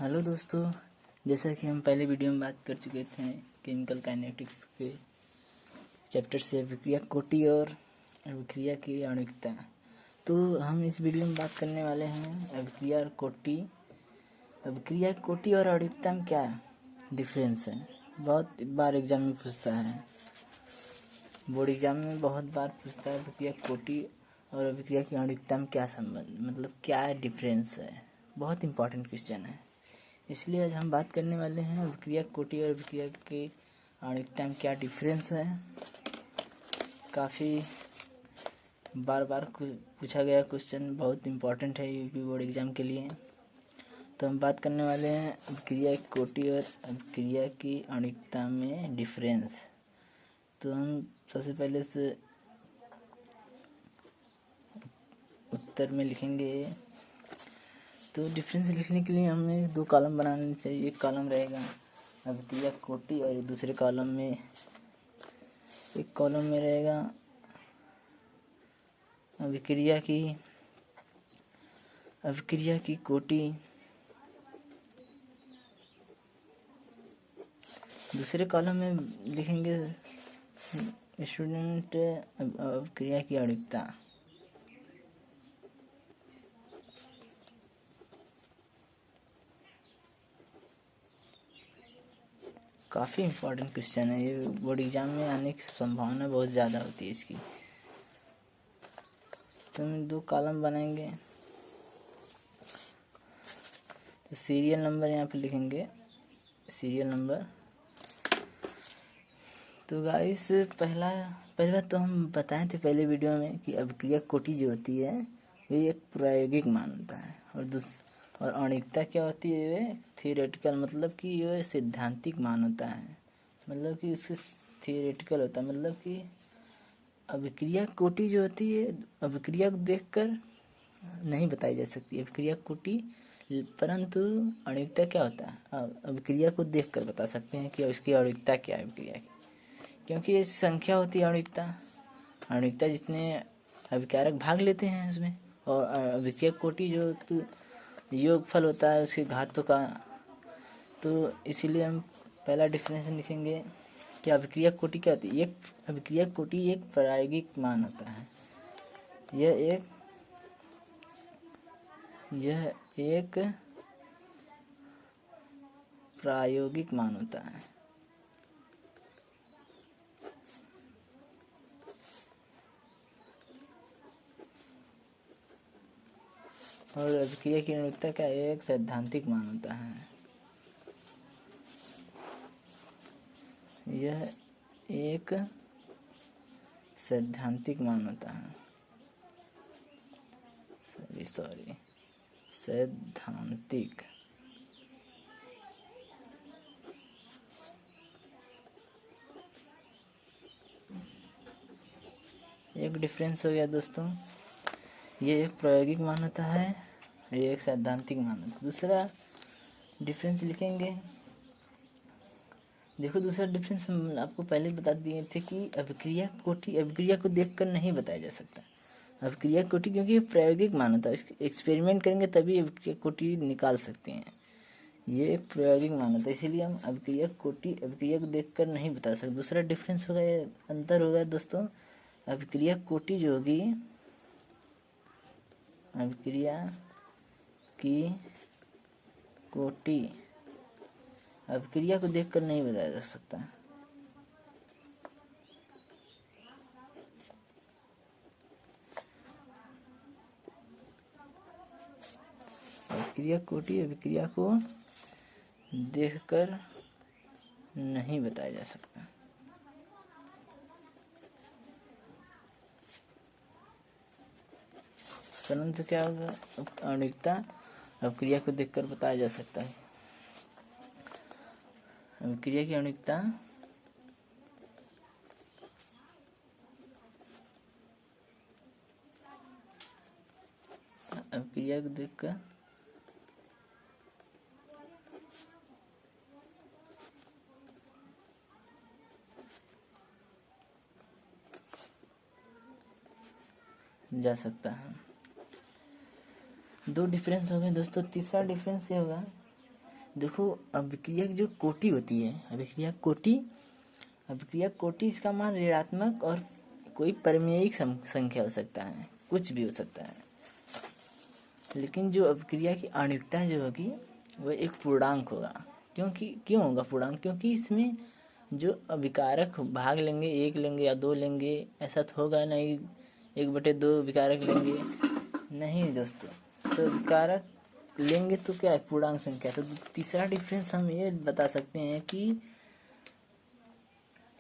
Hello दोस्तों, जैसा कि हम पहले वीडियो में बात कर चुके थे केमिकल काइनेटिक्स के चैप्टर से अभिक्रिया कोटि और अभिक्रिया की आणविकता। तो हम इस वीडियो में बात करने वाले हैं अभिक्रिया कोटि और आणविकता में क्या डिफरेंस है। बहुत बार एग्जाम में पूछता है, बोर्ड एग्जाम में बहुत बार पूछता है अभिक्रिया कोटि और अभिक्रिया की आणविकता में क्या संबंध, मतलब क्या डिफरेंस है। बहुत इंपॉर्टेंट क्वेश्चन है, इसलिए आज हम बात करने वाले हैं अभिक्रिया कोटि और अभिक्रिया के आणविकता में क्या डिफरेंस है। काफ़ी बार बार पूछा गया क्वेश्चन, बहुत इम्पोर्टेंट है यूपी बोर्ड एग्ज़ाम के लिए। तो हम बात करने वाले हैं अभिक्रिया कोटि और अभिक्रिया की आणविकता में डिफरेंस। तो हम सबसे पहले से उत्तर में लिखेंगे। तो डिफरेंस लिखने के लिए हमें दो कॉलम बनाने चाहिए। एक कॉलम रहेगा अभिक्रिया कोटि और दूसरे कॉलम में रहेगा अभिक्रिया की कोटि। दूसरे कॉलम में लिखेंगे स्टूडेंट अभिक्रिया की आणविकता। काफ़ी इम्पोर्टेंट क्वेश्चन है ये, बोर्ड एग्जाम में आने की संभावना बहुत ज़्यादा होती है इसकी। तो हम दो कॉलम बनाएंगे। तो सीरियल नंबर यहाँ पे लिखेंगे, सीरियल नंबर। तो गाइस पहली बात तो हम बताए थे पहले वीडियो में कि अभिक्रिया कोटि जो होती है ये एक प्रायोगिक मान होता है, और आणविकता क्या होती है, ये थियोरेटिकल, मतलब कि ये सैद्धांतिक मान होता है। मतलब कि उसके थियोरेटिकल होता है, मतलब कि अभिक्रिया कोटि जो होती है अभिक्रिया को देखकर नहीं बताई जा सकती अभिक्रिया कोटि, परंतु आणविकता क्या होता है, अभिक्रिया को देखकर बता सकते हैं कि उसकी आणविकता क्या है अभिक्रिया की। क्योंकि ये संख्या होती है आणविकता जितने अभिकारक भाग लेते हैं उसमें, और अभिक्रिया कोटि जो योगफल होता है उसके घातों का। तो इसीलिए हम पहला डिफरेंस लिखेंगे कि अभिक्रिया कोटि क्या होती है। अभिक्रिया कोटि एक प्रायोगिक मान होता है। यह एक प्रायोगिक मान होता है। और अभिक्रिया की आणविकता का एक सैद्धांतिक मान होता है। यह एक सैद्धांतिक मान होता है। सैद्धांतिक। एक डिफरेंस हो गया दोस्तों, ये एक प्रायोगिक मान होता है, ये एक सैद्धांतिक मान होता है। दूसरा डिफरेंस लिखेंगे। देखो दूसरा डिफरेंस हम आपको पहले बता दिए थे कि अभिक्रिया कोटि अभिक्रिया को देखकर नहीं बताया जा सकता अभिक्रिया कोटि, क्योंकि ये प्रायोगिक मान होता है। एक्सपेरिमेंट करेंगे तभी अभिक्रिया कोटि निकाल सकते हैं। ये एक प्रायोगिक मान होता है, इसीलिए हम अभिक्रिया कोटि अभिक्रिया को देखकर नहीं बता सकते। दूसरा डिफरेंस होगा, अंतर होगा दोस्तों, अभिक्रिया कोटि जो होगी, अभिक्रिया की कोटि अभिक्रिया को देखकर नहीं बताया जा सकता। अभिक्रिया कोटि अभिक्रिया को देखकर नहीं बताया जा सकता। परंतु क्या होगा, आणविकता अभिक्रिया को देखकर बताया जा सकता है। अभिक्रिया की आणविकता अभिक्रिया को देखकर जा सकता है। दो डिफरेंस हो गए दोस्तों। तीसरा डिफरेंस ये होगा देखो अभिक्रिया की जो कोटि होती है, अभिक्रिया कोटि इसका मान ऋणात्मक और कोई परिमेयिक संख्या हो सकता है, कुछ भी हो सकता है। लेकिन जो अभिक्रिया की आणविकता जो होगी वो एक पूर्णांक होगा। क्यों होगा पूर्णांक? क्योंकि इसमें जो अभिकारक भाग लेंगे, 1 लेंगे या 2 लेंगे, ऐसा तो होगा नहीं 1/2 विकारक लेंगे, नहीं दोस्तों। तो विकारक लेंगे तो क्या है? पूर्णांक संख्या। तो तीसरा डिफरेंस हम ये बता सकते हैं कि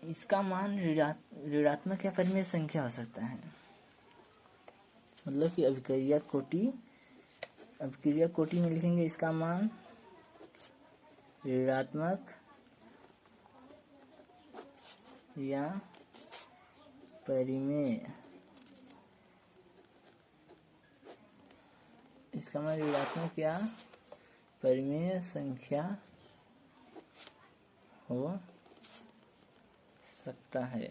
इसका मान ऋणात्मक या परिमेय संख्या हो सकता है। मतलब कि अभिक्रिया कोटि में लिखेंगे इसका मान ऋणात्मक या परिमेय, इसका मान ऋणात्मक या परिमेय संख्या हो सकता है।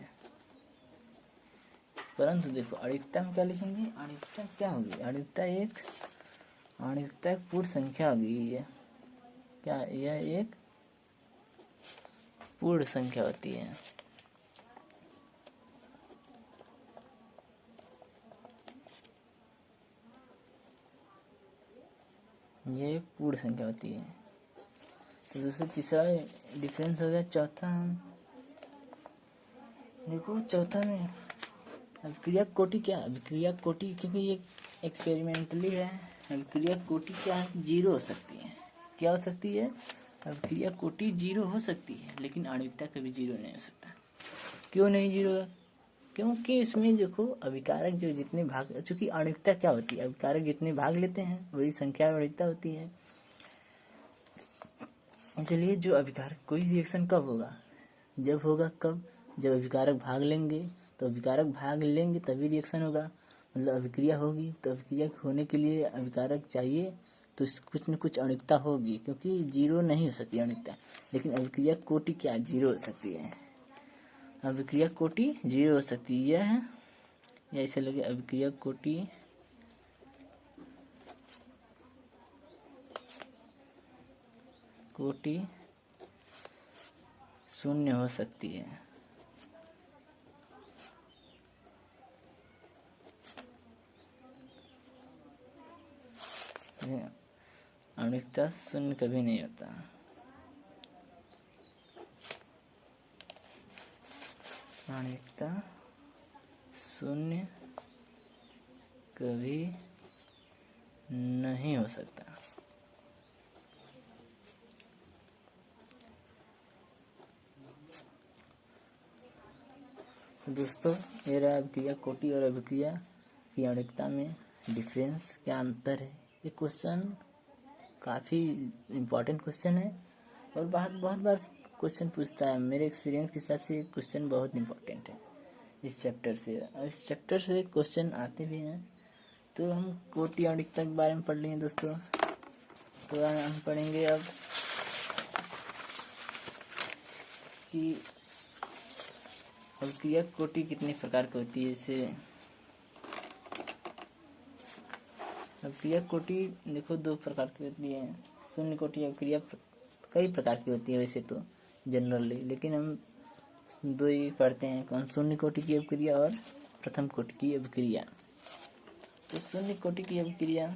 परंतु देखो आणविकता में क्या लिखेंगे? आणविकता क्या होगी? आणविकता एक पूर्ण संख्या होगी। क्या यह एक पूर्ण संख्या होती है? ये एक पूर्ण संख्या होती है। तो दोस्तों तीसरा डिफरेंस हो गया। चौथा देखो, चौथा में अभिक्रिया कोटि क्या? अभिक्रिया कोटि क्योंकि ये एक्सपेरिमेंटली है, अभिक्रिया कोटि क्या है? 0 हो सकती है। क्या हो सकती है? अभिक्रिया कोटि 0 हो सकती है, लेकिन आणविकता कभी 0 नहीं हो सकता। क्यों नहीं 0? क्योंकि इसमें देखो अभिकारक जो जितने भाग, चूंकि आणविकता क्या होती है? अभिकारक जितने भाग लेते हैं वही संख्या आणविकता होती है। इसलिए जो अभिकारक कोई रिएक्शन कब होगा? जब होगा कब? जब अभिकारक भाग लेंगे। तो अभिकारक भाग लेंगे तभी रिएक्शन होगा, मतलब अभिक्रिया होगी। तो अभिक्रिया होने के लिए अभिकारक चाहिए, तो कुछ न कुछ आणविकता होगी, क्योंकि 0 नहीं हो सकती आणविकता। लेकिन अभिक्रिया कोटि क्या 0 हो सकती है? अभिक्रिया कोटि 0 हो सकती है। यह है या ऐसे लगे अभिक्रिया कोटि 0 हो सकती है। आणविकता 0 कभी नहीं होता। आणविकता 0 कभी नहीं हो सकता। तो दोस्तों ये रहा अभिक्रिया कोटि और अभिक्रिया की आणविकता में डिफरेंस, क्या अंतर है। ये क्वेश्चन काफ़ी इम्पोर्टेंट क्वेश्चन है और बहुत बार क्वेश्चन पूछता है। मेरे एक्सपीरियंस के हिसाब से क्वेश्चन बहुत इम्पोर्टेंट है इस चैप्टर से, और इस चैप्टर से क्वेश्चन आते भी हैं। तो हम कोटि आणविकता के बारे में पढ़ लेंगे दोस्तों। तो हम पढ़ेंगे अब कि अभिक्रिया कोटि कितने प्रकार की होती है। जैसे अभिक्रिया कोटि देखो 2 प्रकार की होती है। शून्य कोटि अभिक्रिया कई प्रकार की होती है वैसे तो जनरली, लेकिन हम 2 ही पढ़ते हैं। कौन? शून्य कोटि की अभिक्रिया और प्रथम कोटि की अभिक्रिया। तो शून्य कोटि की अभिक्रिया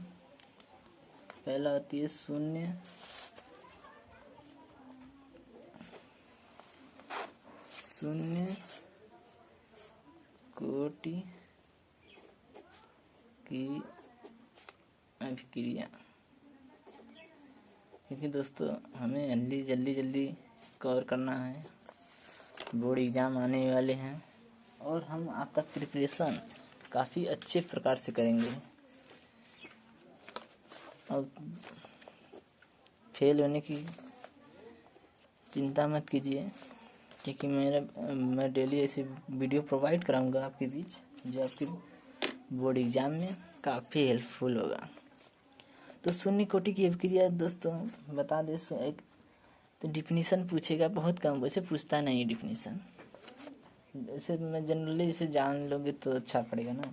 पहला होती है शून्य कोटि की अभिक्रिया। क्योंकि दोस्तों हमें जल्दी कवर करना है, बोर्ड एग्ज़ाम आने वाले हैं और हम आपका प्रिपरेशन काफ़ी अच्छे प्रकार से करेंगे। और फेल होने की चिंता मत कीजिए, क्योंकि मैं डेली ऐसे वीडियो प्रोवाइड कराऊंगा आपके बीच, जो आपके बोर्ड एग्ज़ाम में काफ़ी हेल्पफुल होगा। तो शून्य कोटि की अभिक्रिया दोस्तों बता दे, एक तो डिफिनीशन पूछेगा, बहुत कम, वैसे पूछता नहीं है डिफिनीशन। जैसे मैं जनरली इसे जान लोगे तो अच्छा पड़ेगा ना।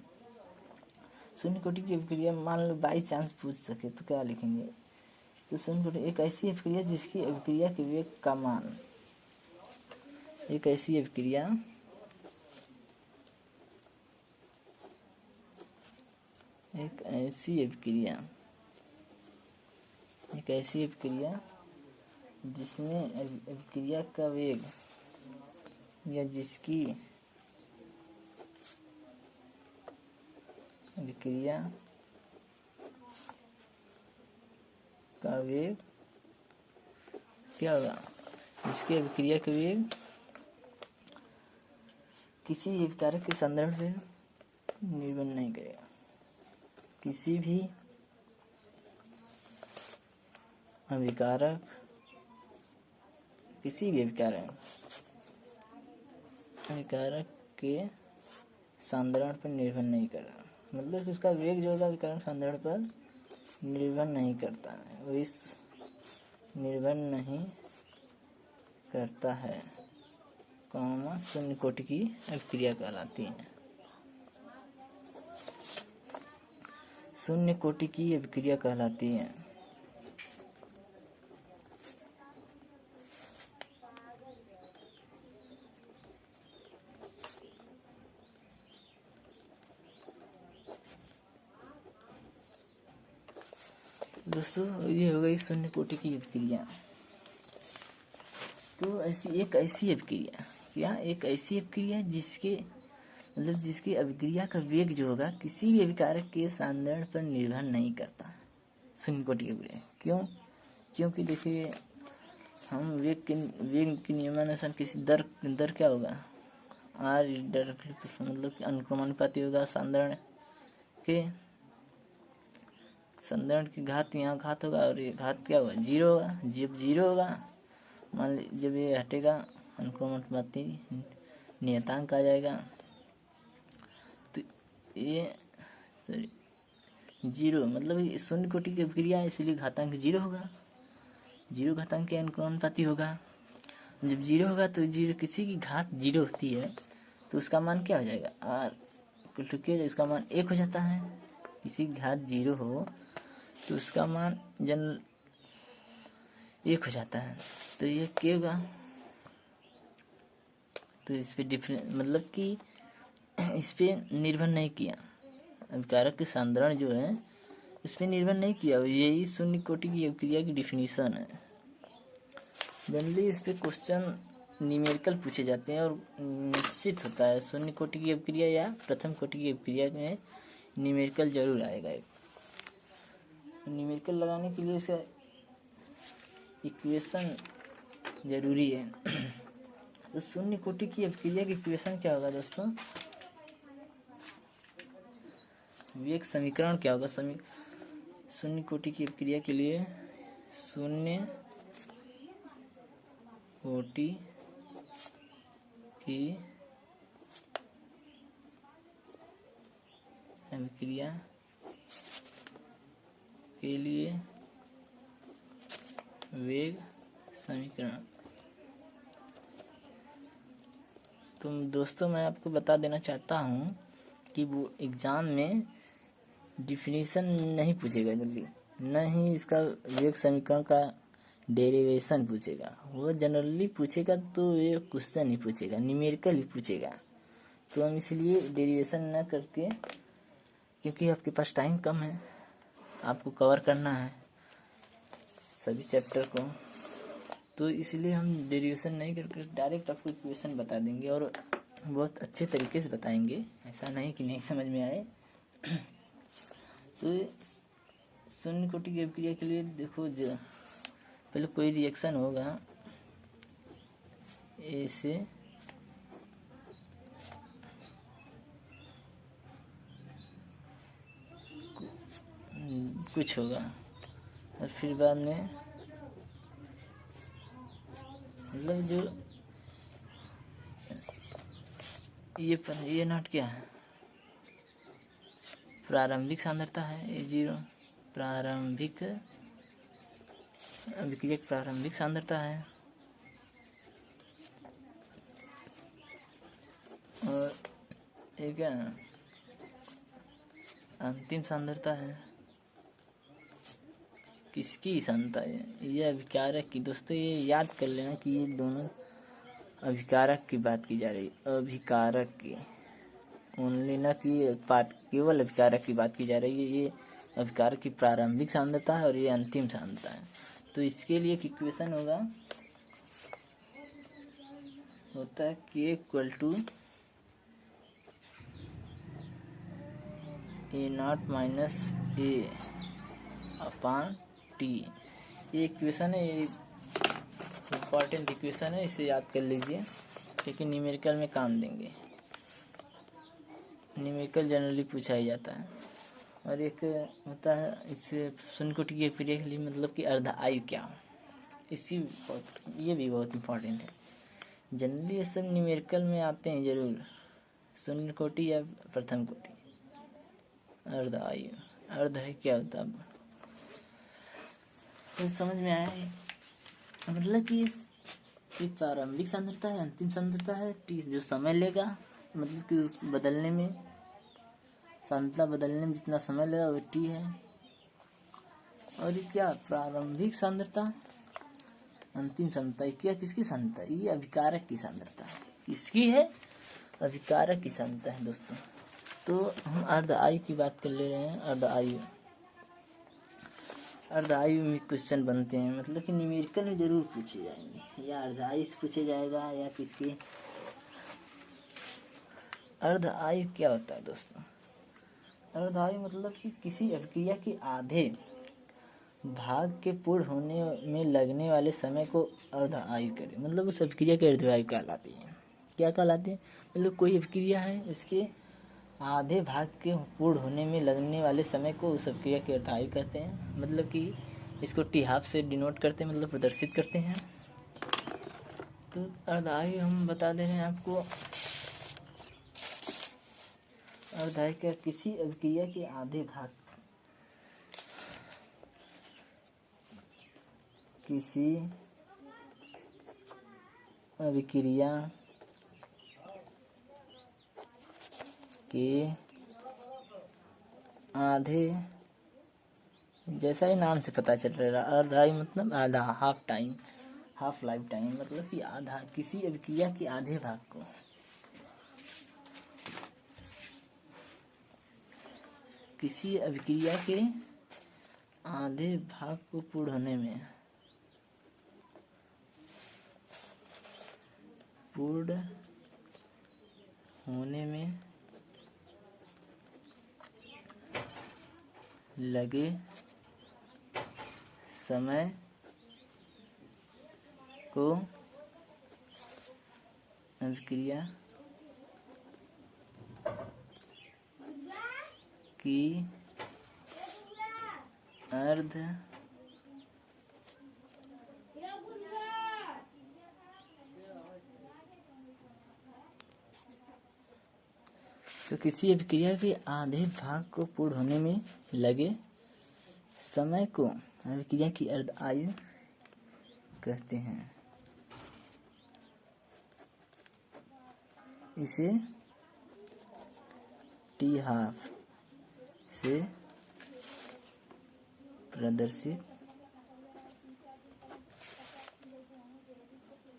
शून्य कोटि की अभिक्रिया मान लो बाई चांस पूछ सके तो क्या लिखेंगे तो शून्य कोटि एक ऐसी अभिक्रिया जिसकी अभिक्रिया के वेग का मान, एक ऐसी अभिक्रिया एक ऐसी अभिक्रिया जिसमें अभिक्रिया का वेग या जिसकी अभिक्रिया का वेग क्या होगा, जिसकी अभिक्रिया का वेग किसी भी अभिकारक के संदर्भ पे निर्भर नहीं करेगा। किसी भी अभिकारक के सांद्रण पर निर्भर नहीं कर रहा, मतलब कि उसका वेग जो होगा अभिकारक सांद्रण पर निर्भर नहीं करता है, वो इस निर्भर नहीं करता है, शून्य कोटि की अभिक्रिया कहलाती है। शून्य कोटि की अभिक्रिया कहलाती है। दोस्तों ये हो गई शून्य कोटि की अभिक्रिया। तो एक ऐसी अभिक्रिया जिसके मतलब जिसकी अभिक्रिया का वेग जो होगा किसी भी अभिकारक के सांद्रण पर निर्भर नहीं करता, शून्य कोटि की अभिक्रिया। क्यों? क्योंकि देखिए हम वेग के नियमानुसार किसी दर क्या होगा, आर दर मतलब अनुक्रमानुपाती होगा सांद्रण की घात, यहाँ घात होगा और ये घात क्या होगा, 0 होगा। जब 0 होगा मान ली, जब ये हटेगा अनुक्रमानुपाती नियतांक आ जाएगा, तो ये 0 मतलब शून्य कोटि की अभिक्रिया है, इसलिए घातांक 0 होगा। 0 घातांक के अनुक्रमानुपाती होगा। जब 0 होगा तो 0 किसी की घात 0 होती है तो उसका मान क्या हो जाएगा, आर इसका मान 1 हो जाता है। किसी की घात 0 हो तो उसका मान 1 हो जाता है, तो ये क्या होगा, तो इस पे मतलब कि इस पे निर्भर नहीं किया, अभिकारक के सांद्रण जो है इस पे निर्भर नहीं किया। यही शून्य कोटि की अभिक्रिया की डिफिनीशन है। जनरली इस पे क्वेश्चन न्यूमेरिकल पूछे जाते हैं और निश्चित होता है शून्य कोटि की अभिक्रिया या प्रथम कोटि की अभिक्रिया में न्यूमेरिकल जरूर आएगा। एक न्यूमेरिकल लगाने के लिए इसका इक्वेशन जरूरी है। तो शून्य कोटि की अभिक्रिया की इक्वेशन क्या होगा दोस्तों, वेग समीकरण क्या होगा, शून्य कोटि की अभिक्रिया के लिए शून्य कोटि की अभिक्रिया के लिए वेग समीकरण। तो दोस्तों मैं आपको बता देना चाहता हूँ कि वो एग्ज़ाम में डिफिनीशन नहीं पूछेगा जल्दी, न ही इसका वेग समीकरण का डेरिवेशन पूछेगा। वो जनरली पूछेगा तो ये क्वेश्चन ही पूछेगा, न्यूमेरिकल ही पूछेगा। तो हम इसलिए डेरिवेशन न करके, क्योंकि आपके पास टाइम कम है, आपको कवर करना है सभी चैप्टर को, तो इसलिए हम डेरिवेशन नहीं करके डायरेक्ट आपको इक्वेशन बता देंगे और बहुत अच्छे तरीके से बताएंगे, ऐसा नहीं कि नहीं समझ में आए। तो शून्य कोटि की अभिक्रिया के लिए देखो, पहले कोई रिएक्शन होगा ए से कुछ होगा और फिर बाद में मतलब जो ये नोट क्या है, प्रारंभिक सांद्रता है, ये 0 प्रारंभिक अभिक्रिया की प्रारंभिक सांद्रता है और ये क्या अंतिम सांद्रता है। किसकी संता है? ये अभिकारक की। दोस्तों ये याद कर लेना कि ये दोनों अभिकारक की बात की जा रही है, अभिकारक की ओनली, ना कि केवल अभिकारक की बात की जा रही है। ये अभिकारक की प्रारंभिक सांद्रता है और ये अंतिम सांद्रता है। तो इसके लिए एक इक्वेशन होता है k equal to A0 minus A upon t. ये इक्वेशन है, ये इम्पॉर्टेंट इक्वेशन है, इसे याद कर लीजिए क्योंकि न्यूमेरिकल में काम देंगे। न्यूमेरिकल जनरली पूछा ही जाता है। और एक होता है इससे शून्य कोटि की प्रक्रिया के लिए मतलब कि अर्ध आयु क्या हो, ये भी बहुत इम्पोर्टेंट है। जनरली ये सब न्यूमेरिकल में आते हैं जरूर, शून्य कोटि या प्रथम कोटि। अर्ध आयु, अर्ध है क्या होता है, तो समझ में आया है। मतलब कि ये प्रारंभिक सांद्रता है, अंतिम सांद्रता है, टी जो समय लेगा, मतलब कि उस बदलने में, सांद्रता बदलने में जितना समय लेगा वो टी है। और ये क्या, प्रारंभिक सांद्रता, अंतिम सांद्रता, क्या किसकी सांद्रता है? ये अभिकारक की सांद्रता है। किसकी है? अभिकारक की सांद्रता है दोस्तों। तो हम अर्ध आयु की बात कर ले रहे हैं। अर्ध आयु में क्वेश्चन बनते हैं, मतलब कि न्यूमेरिकल में जरूर पूछे जाएंगे, या अर्ध आयु से पूछे जाएगा या किसकी। अर्ध आयु क्या होता है दोस्तों? अर्ध आयु मतलब कि किसी अभिक्रिया के आधे भाग के पूर्ण होने में लगने वाले समय को अर्ध आयु करे, मतलब उस अभिक्रिया की अर्ध आयु कहलाती है। क्या कहलाती है? मतलब कोई अभिक्रिया है, उसके आधे भाग के पूर्ण होने में लगने वाले समय को उस अभिक्रिया की अर्ध आयु कहते हैं। मतलब कि इसको टी हाफ से डिनोट करते हैं, मतलब प्रदर्शित करते हैं। तो अर्ध आयु हम बता दे रहे हैं आपको। अर्ध आयु क्या, किसी अभिक्रिया के आधे भाग, किसी अभिक्रिया के आधे, जैसा ही नाम से पता चल रहा है, अर्ध आयु मतलब आधा, half time, half life time, मतलब कि आधा, किसी अभिक्रिया के आधे भाग को, किसी अभिक्रिया के आधे भाग को पूर्ण होने में, पूर्ण होने में लगे समय को अभिक्रिया की अर्ध तो किसी अभिक्रिया के आधे भाग को पूर्ण होने में लगे समय को अभिक्रिया की अर्ध आयु कहते हैं। इसे टी हाफ से प्रदर्शित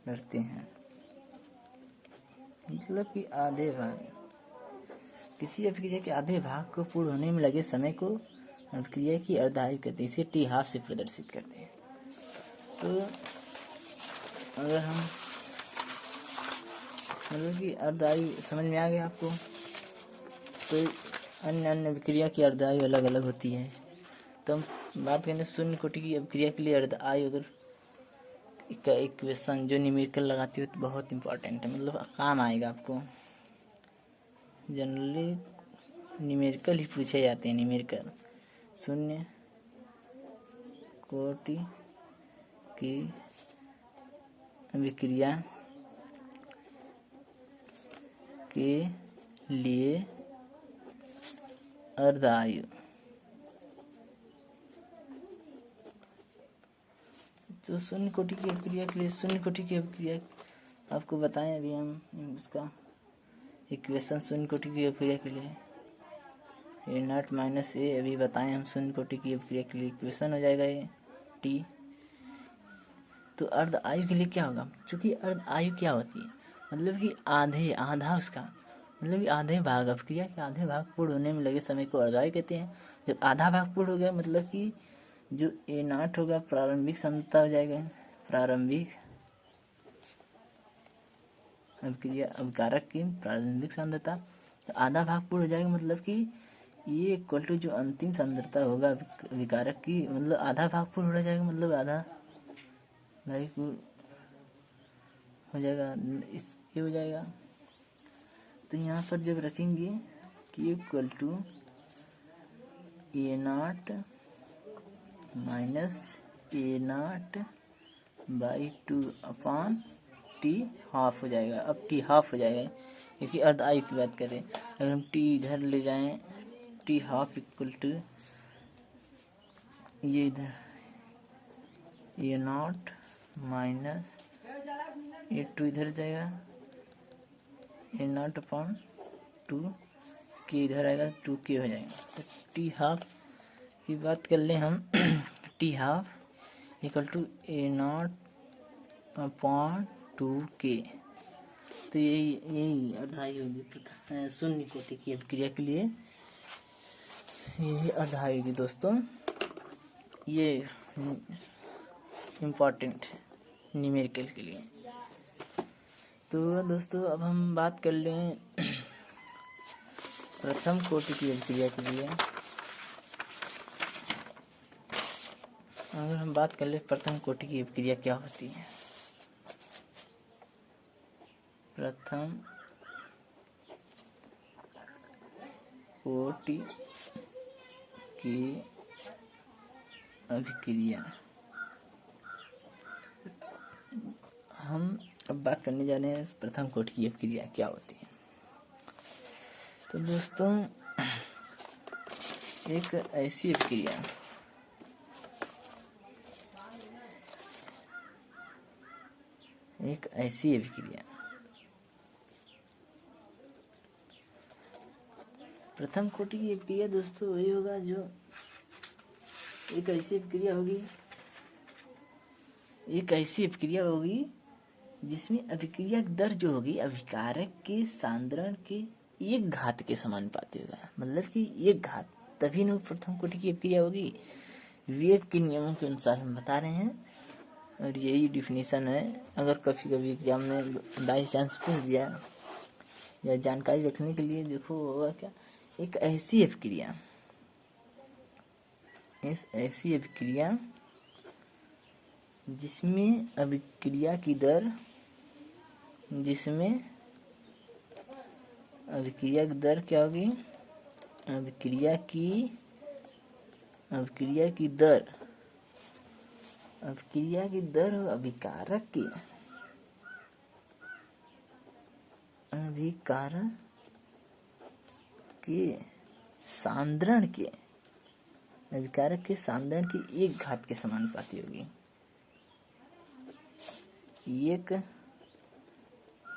करते हैं। मतलब कि आधे भाग, किसी अभिक्रिया के आधे भाग को पूर्ण होने में लगे समय को अभिक्रिया की अर्ध आयु कहते हैं। इसे टी हाफ से प्रदर्शित करते हैं। तो अगर हम मतलब कि अर्ध आयु समझ में आ गया आपको, तो अन्य अभिक्रिया की अर्ध आयु अलग अलग होती है। तो हम बात करें शून्य कोटि की अभिक्रिया के लिए अर्ध आयु, अगर इक्वेशन जो न्यूमेरिकल लगाती हो तो बहुत इंपॉर्टेंट है, मतलब काम आएगा आपको। जनरली न्यूमेरिकल ही पूछे जाते हैं। न्यूमेरिकल शून्य कोटि की अभिक्रिया के लिए अर्ध आयु, तो शून्य कोटि की अभिक्रिया के लिए, शून्य कोटि की अभिक्रिया आपको बताएं अभी हम उसका इक्वेशन। शून्य कोटि की अभिक्रिया के लिए A0 माइनस A अभी बताएं हम, शून्य कोटि की अभिक्रिया के लिए इक्वेशन हो जाएगा ये टी। तो अर्ध आयु के लिए क्या होगा, चूंकि अर्ध आयु क्या होती है, मतलब कि आधा उसका, मतलब कि आधे भाग, अपक्रिया के आधे भाग पूर्ण होने में लगे समय को अर्ध आयु कहते हैं। जब आधा भाग पूर्ण हो गया मतलब कि जो A0 होगा प्रारंभिक सांद्रता हो जाएगा, प्रारंभिक अभिक्रिया अभिकारक की प्रारंभिक सांद्रता। आधा भाग पूर्ण हो जाएगा मतलब कि ये इक्वल टू जो अंतिम सांद्रता होगा विकारक की, मतलब आधा भाग पूर्ण हो जाएगा, मतलब आधा भाग पूर्ण हो जाएगा, इस ये हो जाएगा। तो यहाँ पर जब रखेंगे कि equal to A0 minus A0 by 2 upon t half हो जाएगा। अब टी हाफ हो जाएगा क्योंकि अर्ध आयु की बात करें। अगर हम टी इधर ले जाएं, टी हाफ इक्वल टू ये इधर A0 माइनस A2 इधर जाएगा, A0 अपॉन 2 के इधर आएगा, 2k हो जाएगा। तो टी हाफ की बात कर लें हम t half equal to A0 upon 2k। तो यही अर्धायु होगी शून्य कोटि की अभिक्रिया के लिए, यही अर्धायु होगी दोस्तों। ये इम्पोर्टेंट न्यूमेरिकल के लिए। तो दोस्तों अब हम बात कर लें प्रथम कोटि की अभिक्रिया के लिए। अगर हम बात कर ले प्रथम कोटि की अभिक्रिया क्या होती है, प्रथम कोटि की अभिक्रिया, हम अब बात करने जा रहे हैं प्रथम कोटि की अभिक्रिया क्या होती है। तो दोस्तों एक ऐसी अभिक्रिया प्रथम कोटि की अभिक्रिया दोस्तों वही होगा जो एक ऐसी अभिक्रिया होगी जिसमें अभिक्रिया दर जो होगी अभिकारक के सांद्रण के 1 घात के समानुपाती होगा। मतलब कि 1 घात, तभी न प्रथम कोटि की अभिक्रिया होगी। विवेक के नियमों के अनुसार हम बता रहे हैं और यही डिफिनीशन है। अगर कभी एग्जाम में बाई चांस पूछ दिया या जानकारी रखने के लिए, देखो होगा क्या, एक ऐसी अभिक्रिया जिसमें अभिक्रिया की दर क्या होगी, अभिक्रिया की दर अभिकारक के सांद्रण के अभिकारक के सांद्रण की 1 घात के समानुपाती होगी। 1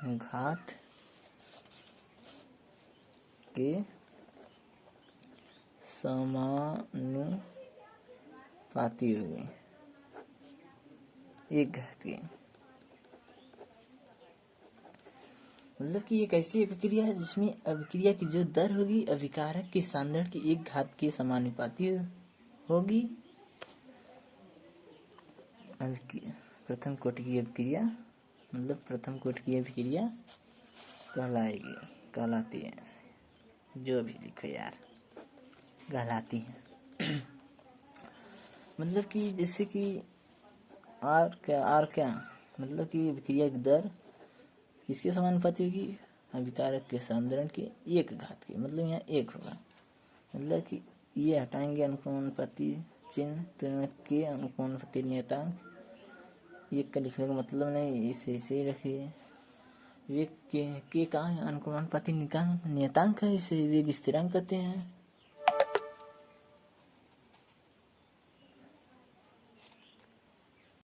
घात के समानुपाती होगी, 1 घात के। मतलब कि एक ऐसी अभिक्रिया है जिसमें अभिक्रिया की जो दर होगी अभिकारक के सांद्रण की 1 घात के समानुपाती होगी। प्रथम कोटि की अभिक्रिया मतलब प्रथम कोटि की अभिक्रिया कहलाती है, जो भी लिखो यार, कहलाती है। मतलब कि जैसे कि आर क्या मतलब कि अभिक्रिया की दर किसके समानुपाती होगी, अभिकारक के सांद्रण के 1 घात के, मतलब यहाँ 1 होगा। मतलब कि ये हटाएंगे अनुक्रमानुपाती चिन्ह, तो के अनुक्रमानुपाती नियतांक, ये का लिखने का मतलब नहीं, इसे ही रखिए। वेग के कहाँ है, अनुक्रमानुपाती नियतांक है, इसे वेग स्थिरांक कहते हैं।